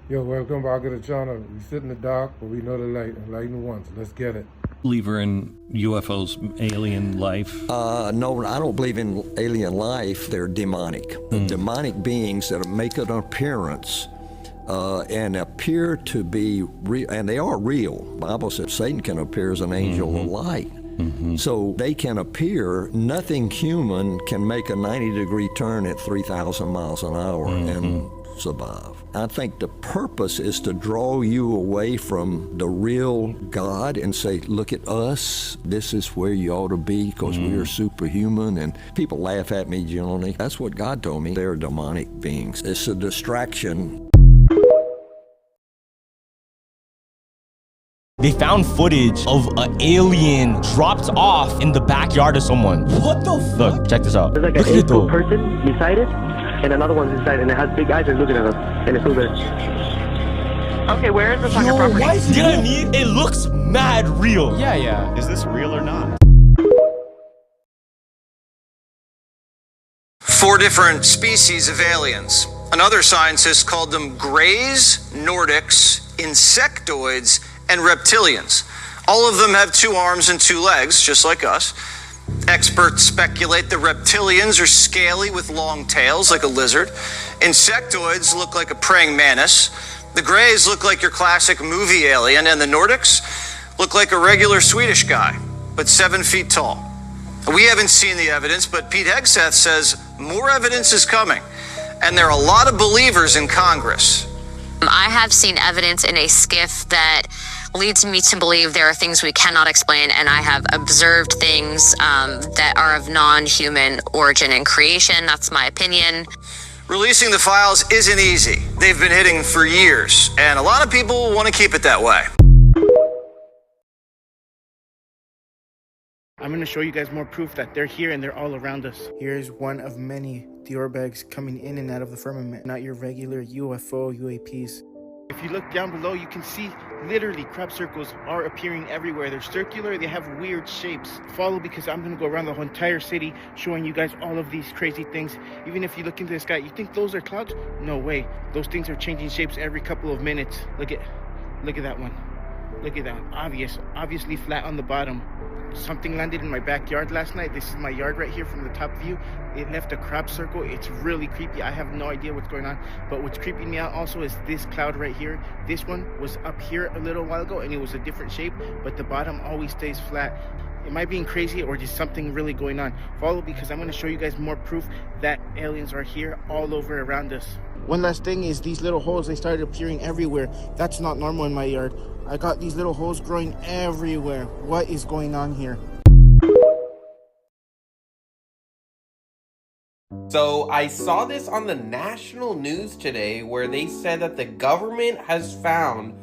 Yo, welcome back to the channel. We sit in the dark, but we know the light. And lighting once. Let's get it. Believer in UFOs, alien life? No, I don't believe in alien life. They're demonic. Demonic beings that make an appearance and appear to be real, and they are real. The Bible says Satan can appear as an angel of light. So they can appear. Nothing human can make a 90-degree turn at 3,000 miles an hour and survive. I think the purpose is to draw you away from the real God and say, look at us, this is where you ought to be because we are superhuman. And people laugh at me generally. That's what God told me. They're demonic beings. It's a distraction. They found footage of an alien dropped off in the backyard of someone. What the fuck? Look, check this out. There's like Look an at it though. person beside it, and another one's inside, and it has big eyes and looking at us, and it's still there. Okay, where is this on your property? You know what I mean? It looks mad real. Yeah. Is this real or not? 4 different species of aliens. Another scientist called them Greys, Nordics, Insectoids, and Reptilians. All of them have 2 arms and 2 legs, just like us. Experts speculate the reptilians are scaly with long tails like a lizard. Insectoids look like a praying mantis. The Greys look like your classic movie alien, and the Nordics look like a regular Swedish guy, but 7 feet tall. We haven't seen the evidence, but Pete Hegseth says more evidence is coming, and there are a lot of believers in Congress. I have seen evidence in a skiff that leads me to believe there are things we cannot explain, and I have observed things that are of non-human origin and creation. That's my opinion. Releasing the files isn't easy. They've been hitting for years, and a lot of people want to keep it that way. I'm going to show you guys more proof that they're here and they're all around us. Here's one of many Dior bags coming in and out of the firmament, not your regular UFO UAPs. If you look down below, you can see literally crop circles are appearing everywhere. They're circular, they have weird shapes. Follow, because I'm going to go around the whole entire city showing you guys all of these crazy things. Even if you look into the sky, you think those are clouds? No way. Those things are changing shapes every couple of minutes. Look at that one. Look at that one. Obviously flat on the bottom. Something landed in my backyard last night. This is my yard right here from the top view. It left a crop circle. It's really creepy. I have no idea what's going on. But what's creeping me out also is this cloud right here. This one was up here a little while ago and it was a different shape, but the bottom always stays flat. Am I being crazy or just something really going on? Follow, because I'm going to show you guys more proof that aliens are here all over around us. One last thing is these little holes, they started appearing everywhere. That's not normal in my yard. I got these little holes growing everywhere. What is going on here? So I saw this on the national news today where they said that the government has found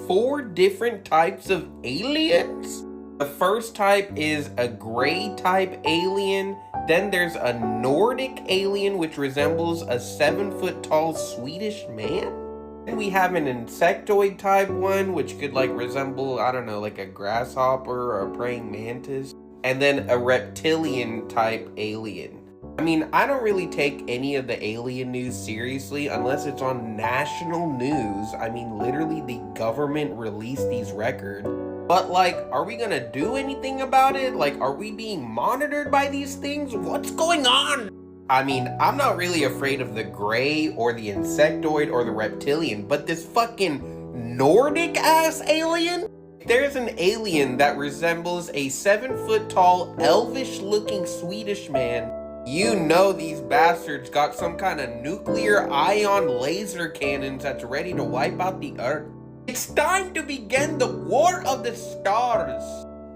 4 different types of aliens. The first type is a gray type alien. Then there's a Nordic alien which resembles a 7-foot tall Swedish man. Then we have an insectoid type one which could like resemble, I don't know, like a grasshopper or a praying mantis. And then a reptilian type alien. I mean, I don't really take any of the alien news seriously unless it's on national news. I mean, literally the government released these records. But like, are we gonna do anything about it? Like, are we being monitored by these things? What's going on? I mean, I'm not really afraid of the gray or the insectoid or the reptilian, but this fucking Nordic ass alien? There's an alien that resembles a 7-foot tall, elvish looking Swedish man. You know these bastards got some kind of nuclear ion laser cannons that's ready to wipe out the earth. It's time to begin the War of the Stars.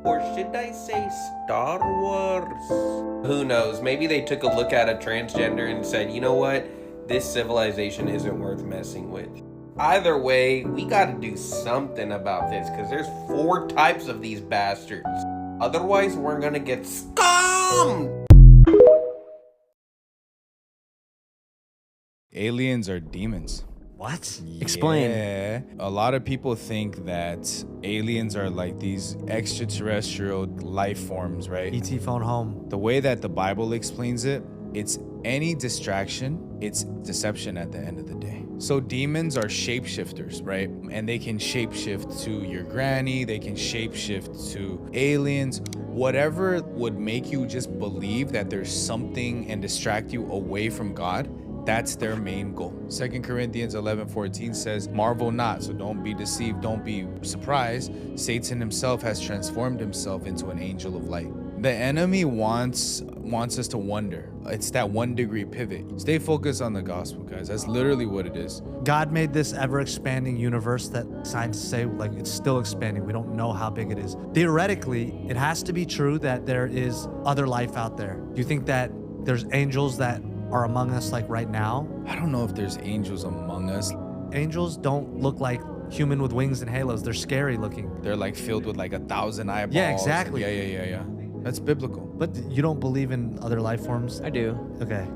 Or should I say Star Wars? Who knows? Maybe they took a look at a transgender and said, you know what? This civilization isn't worth messing with. Either way, we gotta do something about this because there's 4 types of these bastards. Otherwise, we're gonna get scummed. Aliens are demons. What? Yeah. Explain. A lot of people think that aliens are like these extraterrestrial life forms, right? ET phone home. The way that the Bible explains it, it's any distraction, it's deception at the end of the day. So demons are shapeshifters, right? And they can shapeshift to your granny, they can shapeshift to aliens, whatever would make you just believe that there's something and distract you away from God. That's their main goal. 2 Corinthians 11:14 says, marvel not, so don't be deceived, don't be surprised. Satan himself has transformed himself into an angel of light. The enemy wants us to wonder. It's that 1 degree pivot. Stay focused on the gospel, guys. That's literally what it is. God made this ever-expanding universe that scientists say, like, it's still expanding. We don't know how big it is. Theoretically, it has to be true that there is other life out there. Do you think that there's angels that are among us, like, right now? I don't know if there's angels among us. Angels don't look like human with wings and halos. They're scary looking. They're like filled with like 1,000 eyeballs. Yeah, exactly. Yeah. That's biblical. But you don't believe in other life forms? I do. Okay.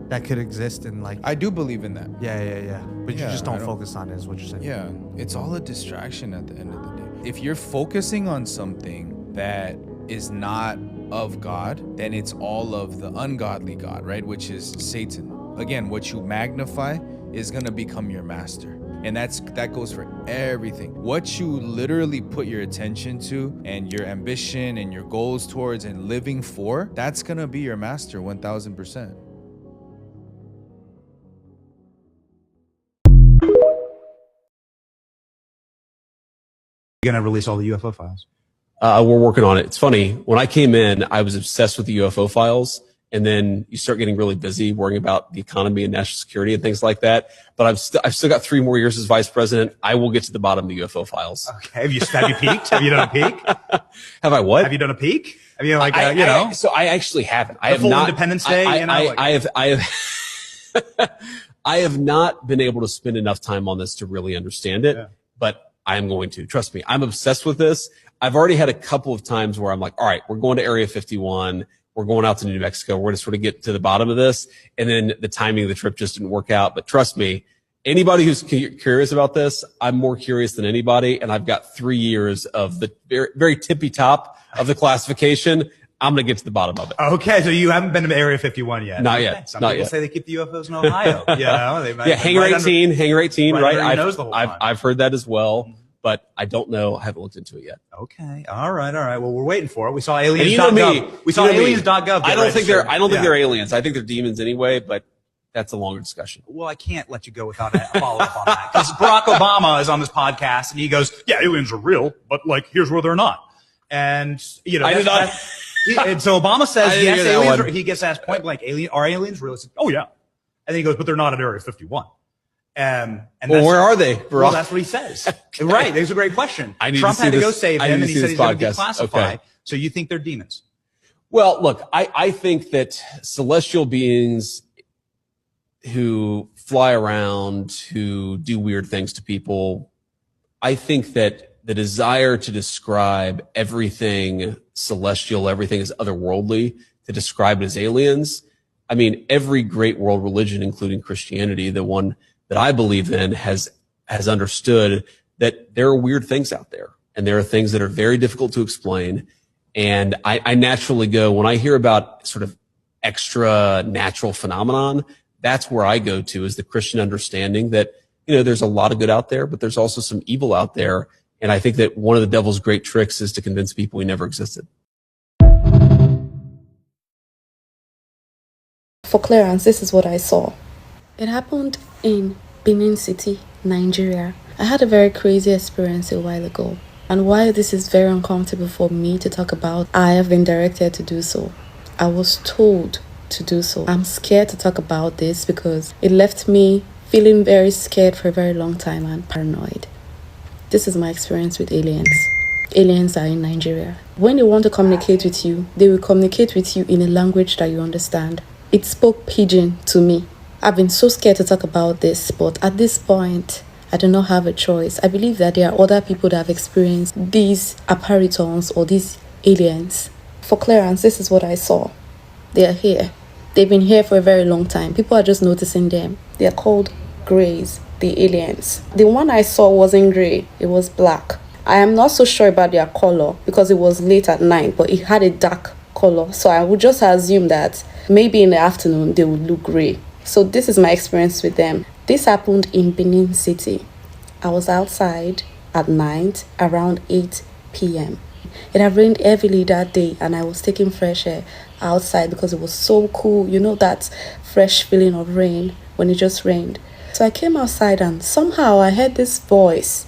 That could exist in, like... I do believe in that. Yeah. But you just don't I focus on it, is what you're saying. Yeah, it's all a distraction at the end of the day. If you're focusing on something that is not of God, then it's all of the ungodly God, right? Which is Satan. Again, what you magnify is gonna become your master. And that goes for everything. What you literally put your attention to and your ambition and your goals towards and living for, that's gonna be your master 1,000%. You're gonna release all the UFO files? We're working on it. It's funny. When I came in, I was obsessed with the UFO files. And then you start getting really busy worrying about the economy and national security and things like that. But I've still got 3 more years as vice president. I will get to the bottom of the UFO files. Okay. Have you peeked? Have you done a peek? Have I what? Have you done a peek? I mean, like, So I actually haven't. I have full not. Independence Day. I have not been able to spend enough time on this to really understand it. Yeah. But I am going to. Trust me. I'm obsessed with this. I've already had a couple of times where I'm like, all right, we're going to Area 51. We're going out to New Mexico. We're going to sort of get to the bottom of this. And then the timing of the trip just didn't work out. But trust me, anybody who's curious about this, I'm more curious than anybody. And I've got 3 years of the very, very tippy top of the classification. I'm going to get to the bottom of it. Okay. So you haven't been to Area 51 yet? Not yet. Some not people yet. say they keep the UFOs in Ohio. They might, Hangar 18, right? I've I've heard that as well. But I don't know. I haven't looked into it yet. Okay. All right. Well, we're waiting for it. We saw aliens.gov. You know me. We saw aliens.gov. I don't think they're aliens. I think they're demons anyway, but that's a longer discussion. Well, I can't let you go without a follow-up on that. Because Barack Obama is on this podcast and he goes, yeah, aliens are real, but like, here's where they're not. And, I did not. And so Obama says, yes, aliens are, he gets asked point blank, are aliens real? He says, oh yeah. And then he goes, but they're not at Area 51. And where are they? Well, that's what he says. Okay. Right. That's a great question. Trump had to go save him, and he said he's going to declassify. Okay. So you think they're demons? Well, look, I think that celestial beings who fly around, who do weird things to people, I think that the desire to describe everything celestial, everything is otherworldly, to describe it as aliens. I mean, every great world religion, including Christianity, the one that I believe in, has understood that there are weird things out there, and there are things that are very difficult to explain. And I naturally go, when I hear about sort of extra natural phenomenon, that's where I go to, is the Christian understanding that, there's a lot of good out there, but there's also some evil out there. And I think that one of the devil's great tricks is to convince people he never existed. For clearance, this is what I saw. It happened in Benin City, Nigeria. I had a very crazy experience a while ago. And while this is very uncomfortable for me to talk about, I have been directed to do so. I was told to do so. I'm scared to talk about this because it left me feeling very scared for a very long time and paranoid. This is my experience with aliens. Aliens are in Nigeria. When they want to communicate with you, they will communicate with you in a language that you understand. It spoke pidgin to me. I've been so scared to talk about this, but at this point, I do not have a choice. I believe that there are other people that have experienced these apparitions or these aliens. For clearance, this is what I saw. They are here. They've been here for a very long time. People are just noticing them. They are called Greys, the aliens. The one I saw wasn't grey, it was black. I am not so sure about their color because it was late at night, but it had a dark color. So I would just assume that maybe in the afternoon they would look gray. So this is my experience with them. This happened in Benin City. I was outside at night around 8 p.m. It had rained heavily that day and I was taking fresh air outside because it was so cool. You know that fresh feeling of rain when it just rained. So I came outside and somehow I heard this voice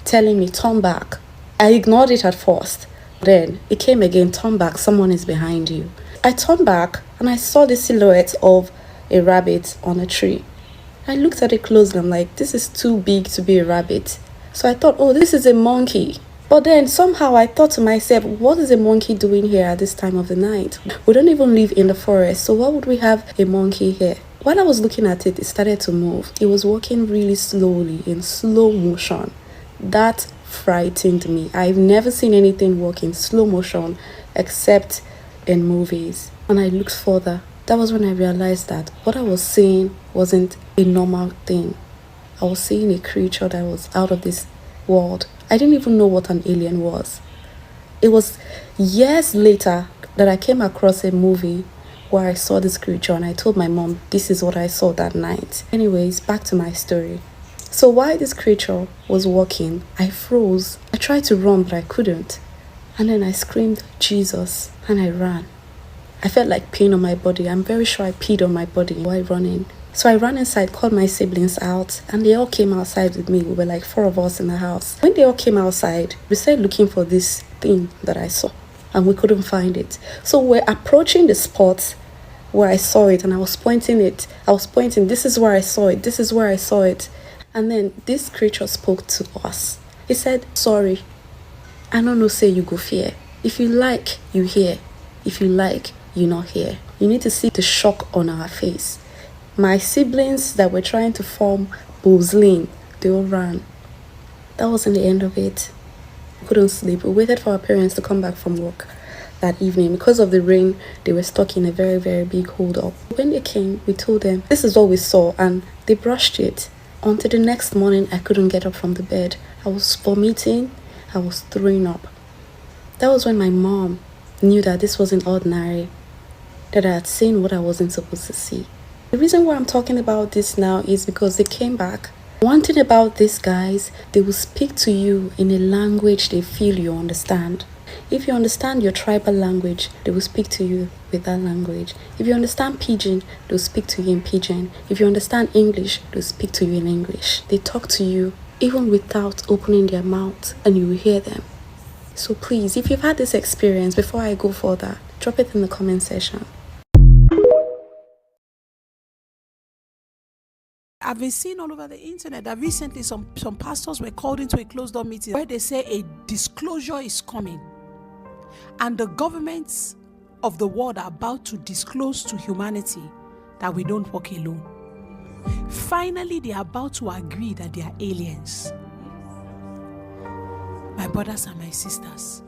telling me, turn back. I ignored it at first. Then it came again, turn back, someone is behind you. I turned back and I saw the silhouette of a rabbit on a tree. I looked at it closely. I'm like, this is too big to be a rabbit. So I thought, oh, this is a monkey. But then somehow I thought to myself, what is a monkey doing here at this time of the night? We don't even live in the forest, so why would we have a monkey here? While I was looking at it, it started to move. It was walking really slowly in slow motion. That frightened me. I've never seen anything walk in slow motion except in movies. When I looked further, that was when I realized that what I was seeing wasn't a normal thing. I was seeing a creature that was out of this world. I didn't even know what an alien was. It was years later that I came across a movie where I saw this creature and I told my mom, this is what I saw that night. Anyways, back to my story. So while this creature was walking, I froze. I tried to run, but I couldn't. And then I screamed, Jesus, and I ran. I felt like pain on my body. I'm very sure I peed on my body while running. So I ran inside, called my siblings out, and they all came outside with me. We were like 4 of us in the house. When they all came outside, we started looking for this thing that I saw, and we couldn't find it. So we're approaching the spot where I saw it, and I was pointing, this is where I saw it, this is where I saw it. And then this creature spoke to us. He said, sorry, I don't know, say you go fear. If you like, you hear. If you like, you not hear. You need to see the shock on our face. My siblings that were trying to form Bozlin, they all ran. That wasn't the end of it. We couldn't sleep. We waited for our parents to come back from work that evening. Because of the rain, they were stuck in a very, very big hold-up. When they came, we told them, this is what we saw, and they brushed it. Until the next morning, I couldn't get up from the bed. I was vomiting. I was throwing up. That was when my mom knew that this wasn't ordinary, that I had seen what I wasn't supposed to see. The reason why I'm talking about this now is because they came back. One thing about these guys, they will speak to you in a language they feel you understand. If you understand your tribal language, they will speak to you with that language. If you understand Pidgin, they'll speak to you in Pidgin. If you understand English, they'll speak to you in English. They talk to you even without opening their mouth, and you will hear them. So please, if you've had this experience, before I go further, drop it in the comment section. I've been seeing all over the internet that recently some pastors were called into a closed-door meeting where they say a disclosure is coming. And the governments of the world are about to disclose to humanity that we don't walk alone. Finally, they are about to agree that they are aliens. My brothers and my sisters,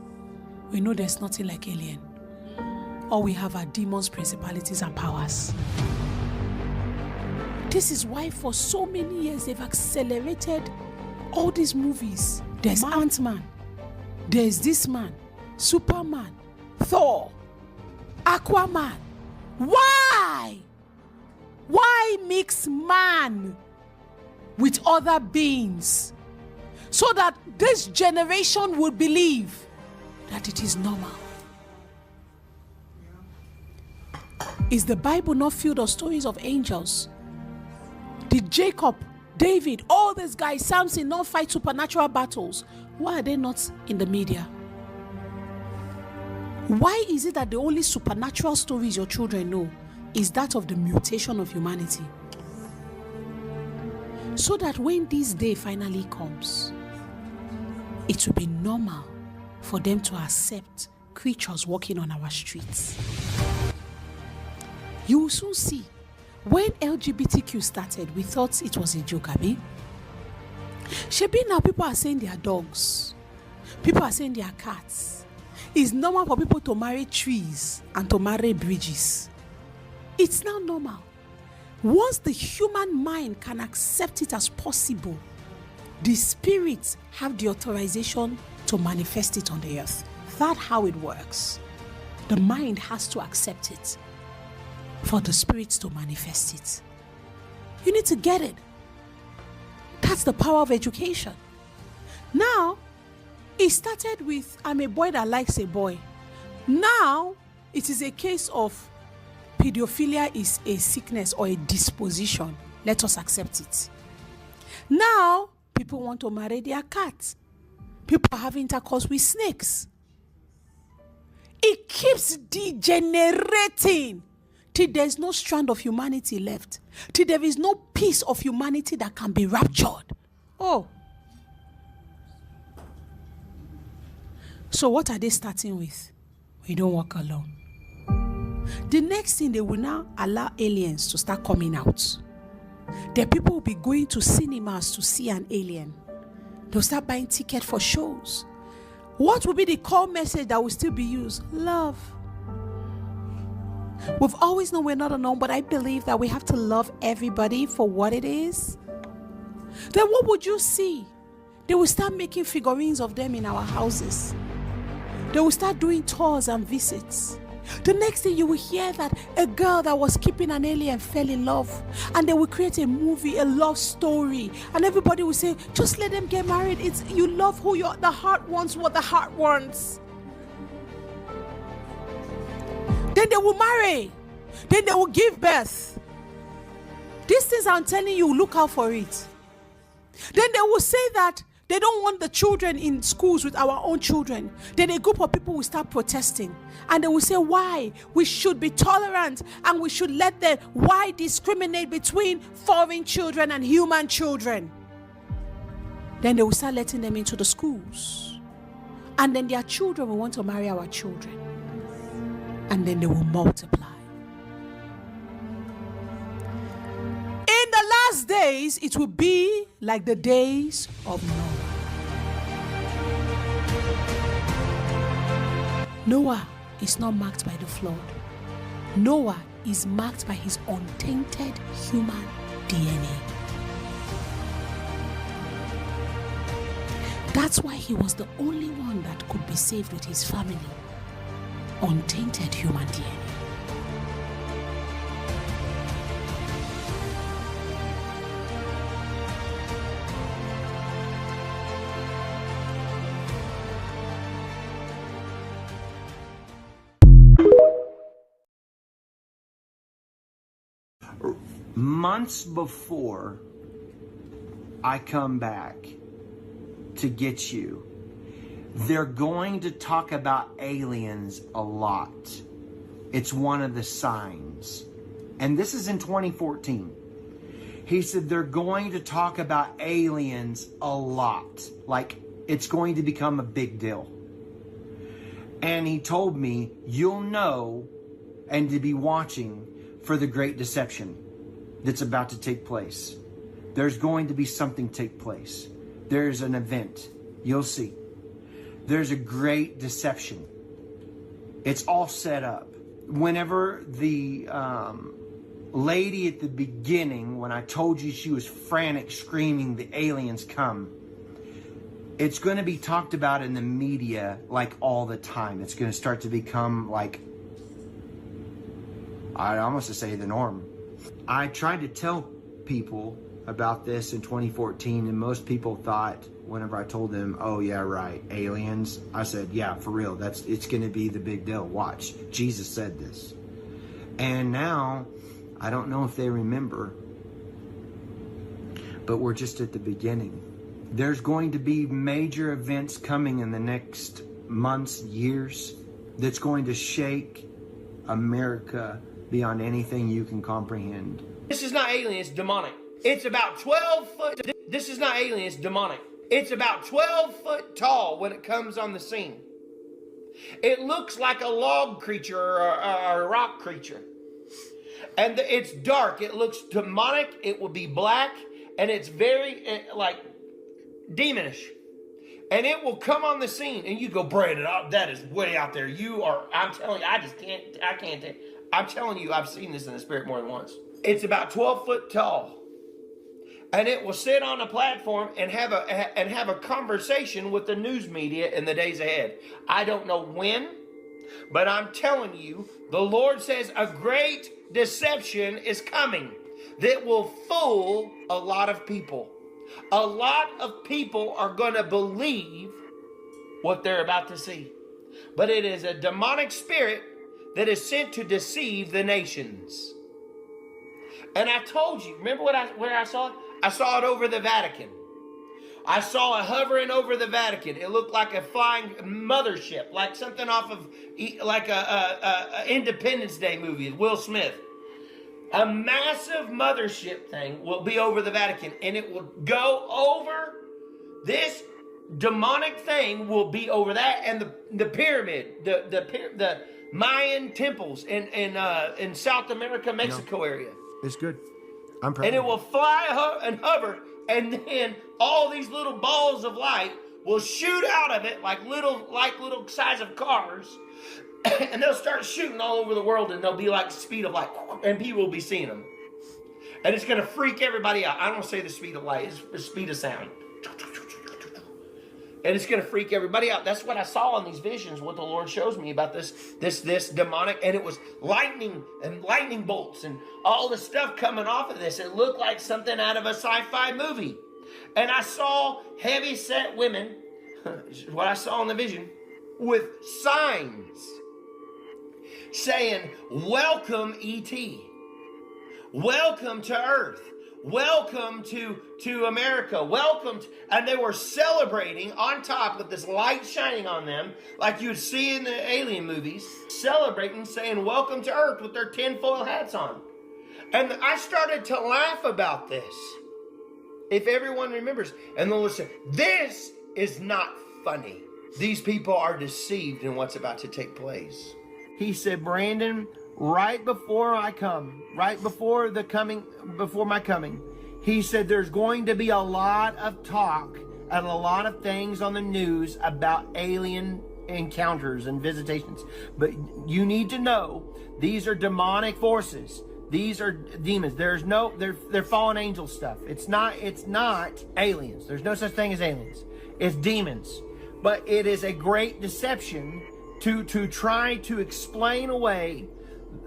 we know there's nothing like alien. All we have are demons, principalities, and powers. This is why for so many years they've accelerated all these movies. There's Ant-Man, there's this man, Superman, Thor, Aquaman. Why? Why mix man with other beings? So that this generation would believe that it is normal. Is the Bible not filled of stories of angels? Did Jacob, David, all these guys, Samson, not fight supernatural battles? Why are they not in the media? Why is it that the only supernatural stories your children know is that of the mutation of humanity? So that when this day finally comes, it will be normal for them to accept creatures walking on our streets. You will soon see. When LGBTQ started, we thought it was a joke, Abi. Shebi now people are saying they are dogs. People are saying they are cats. It's normal for people to marry trees and to marry bridges. It's now normal. Once the human mind can accept it as possible, the spirits have the authorization to manifest it on the earth. That's how it works. The mind has to accept it. for the spirits to manifest it. You need to get it. That's the power of education. Now, it started with, I'm a boy that likes a boy. Now, it is a case of pedophilia is a sickness or a disposition. Let us accept it. Now, people want to marry their cats. People are having intercourse with snakes. It keeps degenerating till there is no strand of humanity left. Till there is no piece of humanity that can be raptured. Oh. So what are they starting with? We don't walk alone. The next thing, they will now allow aliens to start coming out. The people will be going to cinemas to see an alien. They'll start buying tickets for shows. What will be the core message that will still be used? Love. We've always known we're not alone, but I believe that we have to love everybody for what it is. Then what would you see? They will start making figurines of them in our houses. They will start doing tours and visits. The next thing you will hear that a girl that was keeping an alien fell in love, and they will create a movie, a love story, and everybody will say, just let them get married. It's you love who the heart wants what the heart wants. Then they will marry. Then they will give birth. These things I'm telling you, look out for it. Then they will say that they don't want the children in schools with our own children. Then a group of people will start protesting. And they will say, why? We should be tolerant and we should let them. Why discriminate between foreign children and human children? Then they will start letting them into the schools. And then their children will want to marry our children. And then they will multiply. In the last days, it will be like the days of Noah. Noah is not marked by the flood. Noah is marked by his untainted human DNA. That's why he was the only one that could be saved with his family. Untainted human DNA. Months before I come back to get you, they're going to talk about aliens a lot. It's one of the signs. And this is in 2014. He said they're going to talk about aliens a lot. Like it's going to become a big deal. And he told me, you'll know and to be watching for the great deception that's about to take place. There's going to be something take place. There's an event. You'll see. There's a great deception. It's all set up. Whenever the lady at the beginning, when I told you she was frantic, screaming, the aliens come, it's going to be talked about in the media like all the time. It's going to start to become like, I almost say the norm. I tried to tell people about this in 2014, and most people thought, whenever I told them, oh yeah, right, aliens, I said, yeah, for real, it's going to be the big deal. Watch, Jesus said this. And now, I don't know if they remember, but we're just at the beginning. There's going to be major events coming in the next months, years, that's going to shake America beyond anything you can comprehend. This is not alien, it's demonic. It's about 12 foot. This is not alien, it's demonic. It's about 12 foot tall when it comes on the scene. It looks like a log creature or a rock creature. And it's dark. It looks demonic. It will be black. And it's very, like, demonish. And it will come on the scene. And you go, Brandon, that is way out there. You are, I'm telling you, I can't. I'm telling you, I've seen this in the spirit more than once. It's about 12 foot tall. And it will sit on a platform and have a conversation with the news media in the days ahead. I don't know when, but I'm telling you, the Lord says a great deception is coming that will fool a lot of people. A lot of people are going to believe what they're about to see. But it is a demonic spirit that is sent to deceive the nations. And I told you, remember where I saw it? I saw it over the Vatican. I saw it hovering over the Vatican. It looked like a flying mothership, like something off of, like a Independence Day movie with Will Smith. A massive mothership thing will be over the Vatican, and it will go over this demonic thing will be over that, and the pyramid, the Mayan temples in South America, Mexico area. It's good. I'm proud. And it will fly and hover, and then all these little balls of light will shoot out of it like little size of cars, and they'll start shooting all over the world, and they'll be like the speed of light, and people will be seeing them. And it's going to freak everybody out. I don't say the speed of light, it's the speed of sound. And it's going to freak everybody out. That's what I saw in these visions, what the Lord shows me about this demonic. And it was lightning and lightning bolts and all the stuff coming off of this. It looked like something out of a sci-fi movie. And I saw heavy-set women, what I saw in the vision, with signs saying, "Welcome, E.T. Welcome to Earth. Welcome to America. Welcome." And they were celebrating on top with this light shining on them, like you'd see in the alien movies, celebrating, saying, "Welcome to Earth," with their tinfoil hats on. And I started to laugh about this, if everyone remembers. And the Lord said, "This is not funny. These people are deceived in what's about to take place." He said, "Brandon, right before I come, right before my coming, he said there's going to be a lot of talk and a lot of things on the news about alien encounters and visitations. But you need to know these are demonic forces. These are demons. They're fallen angel stuff. It's not aliens. There's no such thing as aliens. It's demons. But it is a great deception to try to explain away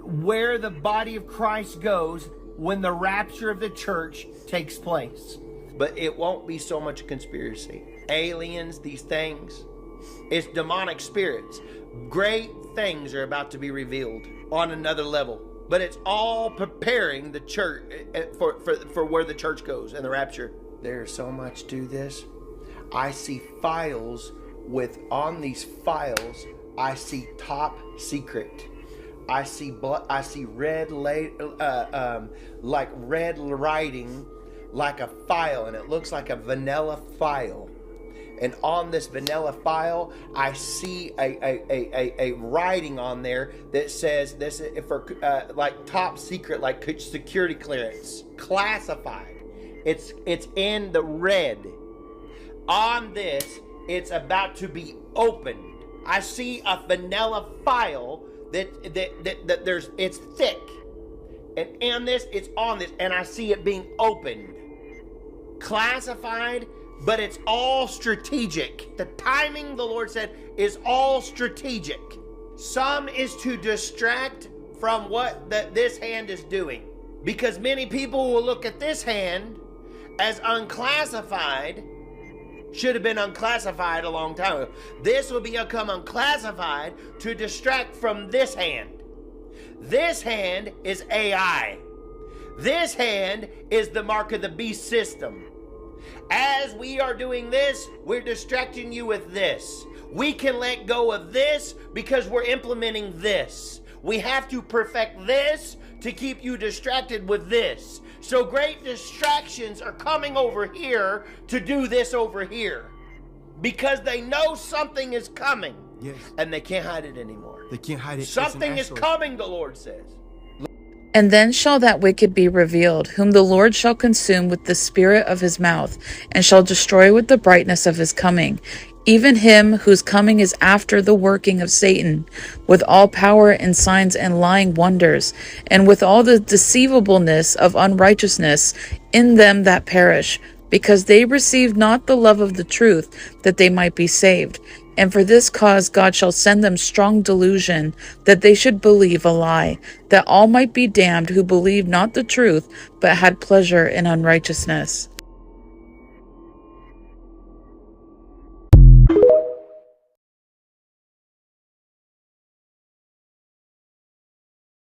where the body of Christ goes when the rapture of the church takes place. But it won't be so much a conspiracy. Aliens, these things, it's demonic spirits. Great things are about to be revealed on another level. But it's all preparing the church for where the church goes and the rapture. There's so much to this. I see files on these files, I see top secret. I see red like red writing, like a file, and it looks like a vanilla file. And on this vanilla file, I see a writing on there that says this for like top secret, like security clearance, classified. It's in the red. On this, it's about to be opened. I see a vanilla file that there's, it's thick, and in this, it's on this, and I see it being opened, classified, but it's all strategic. The timing, the Lord said, is all strategic. Some is to distract from what this hand is doing, because many people will look at this hand as unclassified. Should have been unclassified a long time ago. This will become unclassified to distract from this hand. This hand is AI. This hand is the mark of the beast system. As we are doing this, we're distracting you with this. We can let go of this because we're implementing this. We have to perfect this to keep you distracted with this. So great distractions are coming over here to do this over here, because they know something is coming. Yes. And they can't hide it anymore. They can't hide it. Something is coming, the Lord says. And then shall that wicked be revealed, whom the Lord shall consume with the spirit of his mouth, and shall destroy with the brightness of his coming, even him whose coming is after the working of Satan, with all power and signs and lying wonders, and with all the deceivableness of unrighteousness in them that perish, because they received not the love of the truth, that they might be saved. And for this cause God shall send them strong delusion, that they should believe a lie, that all might be damned who believed not the truth, but had pleasure in unrighteousness.